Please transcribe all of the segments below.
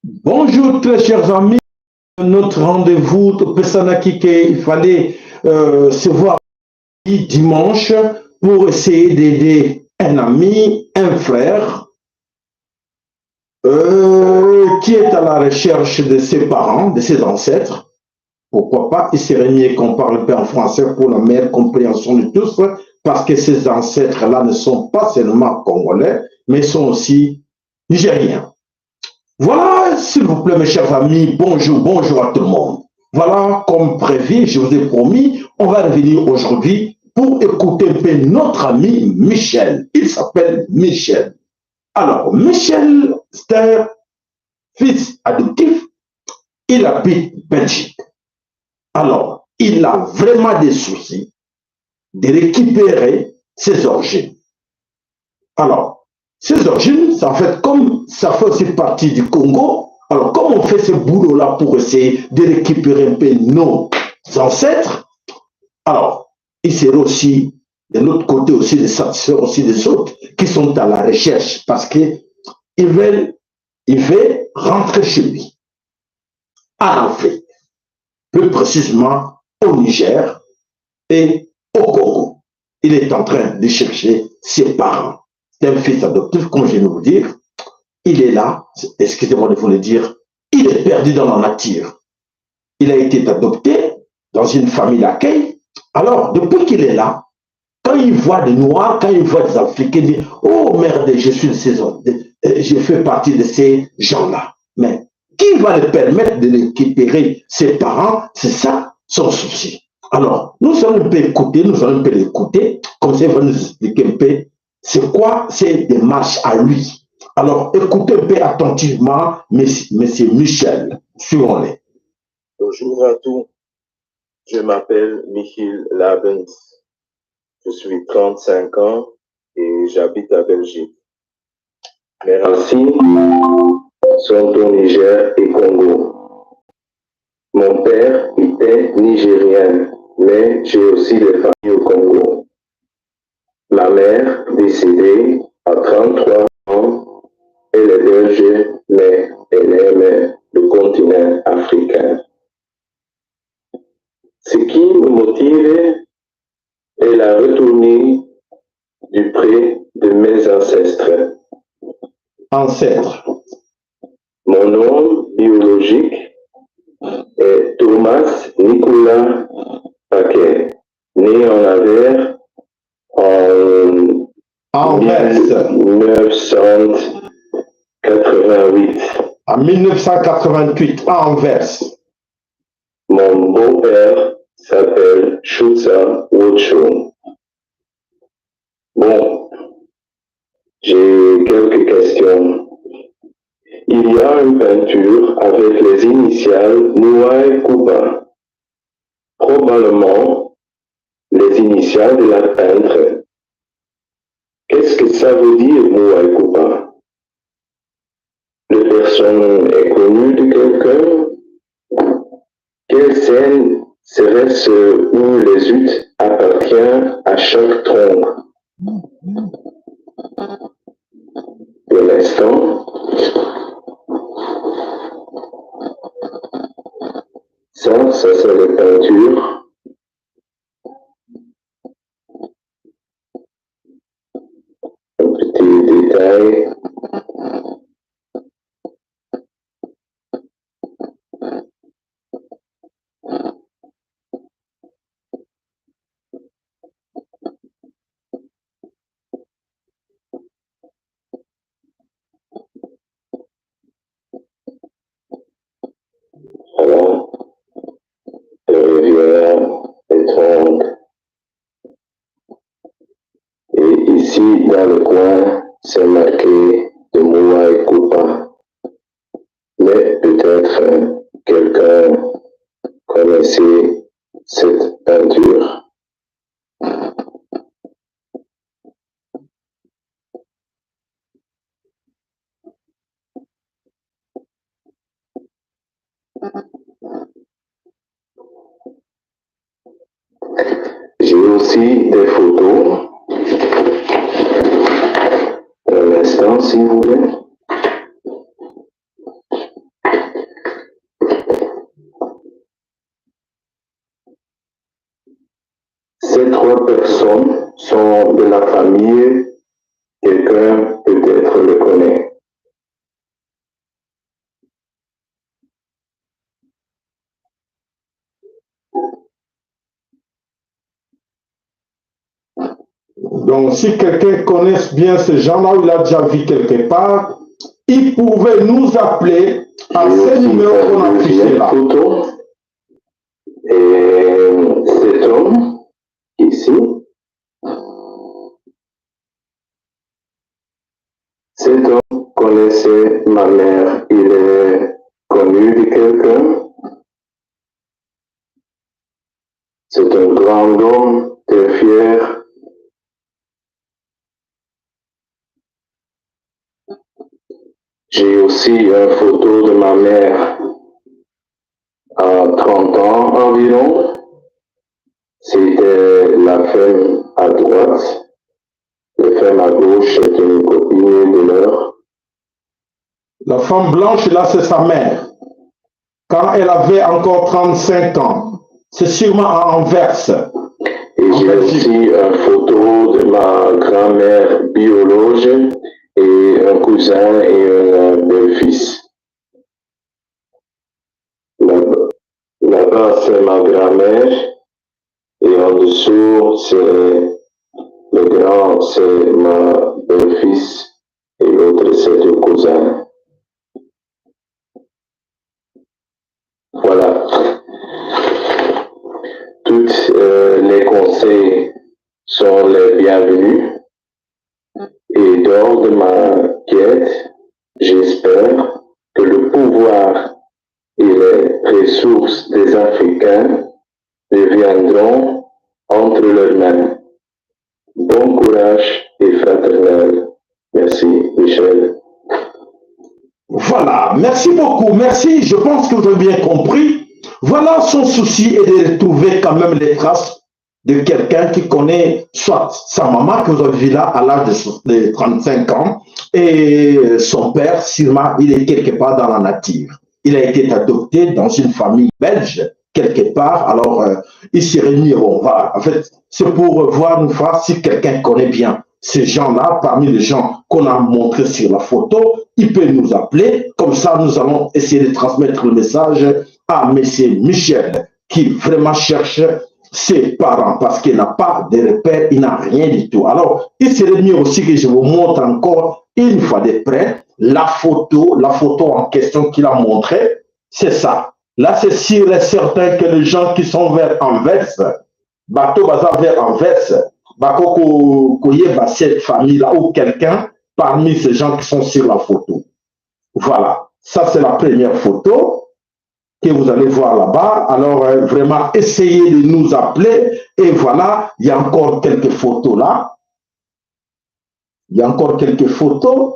Bonjour très chers amis, notre rendez-vous de Pesanakike, il fallait se voir dimanche pour essayer d'aider un ami, un frère qui est à la recherche de ses parents, de ses ancêtres. Pourquoi pas, il serait mieux qu'on parle en français pour la meilleure compréhension de tous, parce que ces ancêtres-là ne sont pas seulement congolais, mais sont aussi nigériens. Voilà, s'il vous plaît, mes chers amis, bonjour, bonjour à tout le monde. Voilà, comme prévu, je vous ai promis, on va revenir aujourd'hui pour écouter un peu notre ami Michel. Il s'appelle Michel. Alors, Michel, c'est un fils adoptif, il habite Belgique. Alors, il a vraiment des soucis de récupérer ses origines. Alors, ces origines, ça fait comme ça fait aussi partie du Congo. Alors, comment on fait ce boulot-là pour essayer de récupérer un peu nos ancêtres? Alors, il serait aussi de l'autre côté aussi de satisfaire aussi des autres qui sont à la recherche parce qu'ils veulent rentrer chez lui, en Afrique, plus précisément au Niger et au Congo. Il est en train de chercher ses parents. C'est un fils adoptif, comme je viens de vous dire. Il est là, excusez-moi de vous le dire, il est perdu dans la nature. Il a été adopté dans une famille d'accueil. Alors, depuis qu'il est là, quand il voit des Noirs, quand il voit des Africains, il dit, oh merde, je suis de ces autres, je fais partie de ces gens-là. Mais qui va le permettre de récupérer ses parents? C'est ça son souci. Alors, nous allons un peu écouter, nous allons un peu l'écouter, comme ça il va nous expliquer un peu c'est quoi ces démarches à lui. Alors, écoutez un peu attentivement, monsieur Michel, suivons-les. Bonjour à tous, je m'appelle Michiel Labens, je suis 35 ans et j'habite à Belgique. Mes racines sont au Niger et Congo. Mon père était nigérien, mais j'ai aussi des familles au Congo. Ma mère, décédée à 33 ans, elle est belge, mais elle aime le continent africain. Ce qui me motive est la retournée du près de mes ancêtres. Ancêtres. Mon nom biologique est Thomas Nicolas Paquet, né en Anvers en 1988. En 1988, à Anvers. Mon beau-père s'appelle Shutza Wocho. Bon, j'ai quelques questions. Il y a une peinture avec les initiales Mouaï Kouba. Probablement les initiales de la peintre. Qu'est-ce que ça veut dire Mouaï Kouba? La personne est connue de quelqu'un? Quelle scène serait-ce où les huttes appartiennent à chaque tronc? Pour l'instant, ça c'est les peintures. Un petit détail. Voilà, les rivières, les troncs. Et ici, dans le coin, c'est marqué de Mouaï Kouba. Mais peut-être quelqu'un connaissait cette peinture. J'ai aussi des photos. Un instant, s'il vous plaît. plusieurs personnes sont de la famille, quelqu'un peut-être le connaît. Donc, si quelqu'un connaît bien ces gens-là, ou il a déjà vu quelque part, il pouvait nous appeler à ce numéro qu'on a affiché là. Photo. Et cet homme, ici, cet homme connaissait ma mère. Il est connu de quelqu'un. C'est un grand homme, très fier. J'ai aussi une photo de ma mère à 30 ans environ. C'était la femme à droite. La femme à gauche est une copine de leur. La femme blanche, là, c'est sa mère. Quand elle avait encore 35 ans, c'est sûrement à Anvers. Et j'ai aussi une photo de ma grand-mère biologique et un cousin et un belle-fils. Là-bas, c'est ma grand-mère et en dessous, c'est le grand, c'est ma belle-fils et l'autre, c'est le cousin. Voilà. Tous les conseils sont les bienvenus. Et lors de ma quête, j'espère que le pouvoir et les ressources des Africains deviendront entre leurs mains. Bon courage et fraternel. Merci, Michel. Voilà, merci beaucoup, merci, je pense que vous avez bien compris. Voilà, son souci est de retrouver quand même les traces de quelqu'un qui connaît soit sa maman que vous avez vu là à l'âge de 35 ans et son père, sûrement, il est quelque part dans la nature. Il a été adopté dans une famille belge, quelque part, alors il serait mis, bon, voilà, en fait, c'est pour voir une fois si quelqu'un connaît bien ces gens-là, parmi les gens qu'on a montrés sur la photo, il peut nous appeler, comme ça nous allons essayer de transmettre le message à M. Michel, qui vraiment cherche ses parents, parce qu'il n'a pas de repères, il n'a rien du tout. Alors, il serait mieux aussi que je vous montre encore une fois de près la photo en question qu'il a montrée, c'est ça. Là, c'est sûr et certain que les gens qui sont vers Anvers, bateau bazar vers Anvers, Bako Koyeba, cette famille-là, ou quelqu'un parmi ces gens qui sont sur la photo. Voilà, ça c'est la première photo que vous allez voir là-bas. Alors, vraiment, essayez de nous appeler. Et voilà, il y a encore quelques photos là. Il y a encore quelques photos.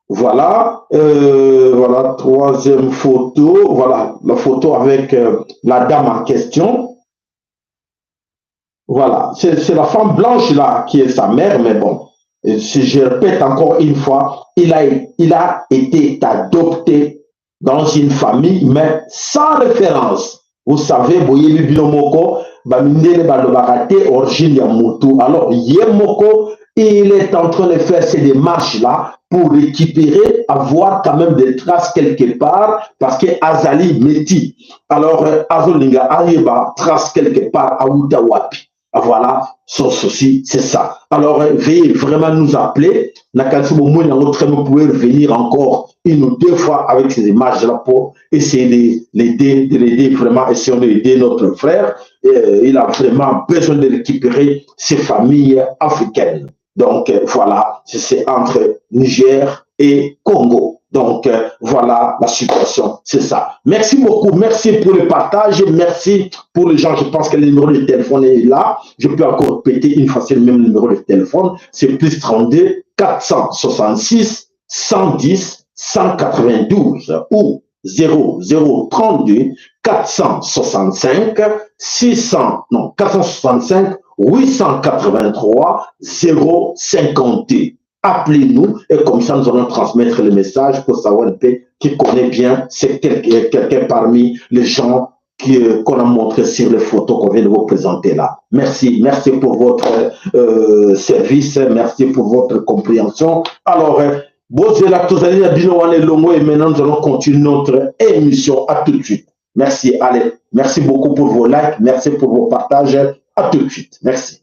Voilà, voilà, troisième photo. Voilà, la photo avec la dame en question. Voilà, c'est la femme blanche là qui est sa mère, mais bon, si je répète encore une fois, il a été adopté dans une famille, mais sans référence. Vous savez, Boye Binomoko, Bamindele Balobakate, origine Yamutu. Alors, Yemoko, il est en train de faire ces démarches-là pour récupérer, avoir quand même des traces quelque part, parce que Azali Meti. Alors, Azolinga Ayeba trace quelque part à Outawapi. Voilà, son souci, c'est ça. Alors, veuillez vraiment nous appeler. Vous pouvez revenir encore une ou deux fois avec ces images-là pour essayer de l'aider, vraiment, essayons d'aider notre frère. Il a vraiment besoin de récupérer ses familles africaines. Donc, voilà, c'est entre Niger et Congo. Donc, voilà la situation, c'est ça. Merci beaucoup, merci pour le partage, merci pour les gens. Je pense que le numéro de téléphone est là. Je peux encore péter une fois, c'est le même numéro de téléphone. C'est plus 32 466 110 192 ou 0032 465 883 052. Appelez-nous et comme ça nous allons transmettre le message pour savoir un peu qui connaît bien c'est quelqu'un parmi les gens qu'on a montré sur les photos qu'on vient de vous présenter là. Merci, merci pour votre service, merci pour votre compréhension. Alors, et maintenant nous allons continuer notre émission. À tout de suite. Merci, allez, merci beaucoup pour vos likes, merci pour vos partages. À tout de suite. Merci.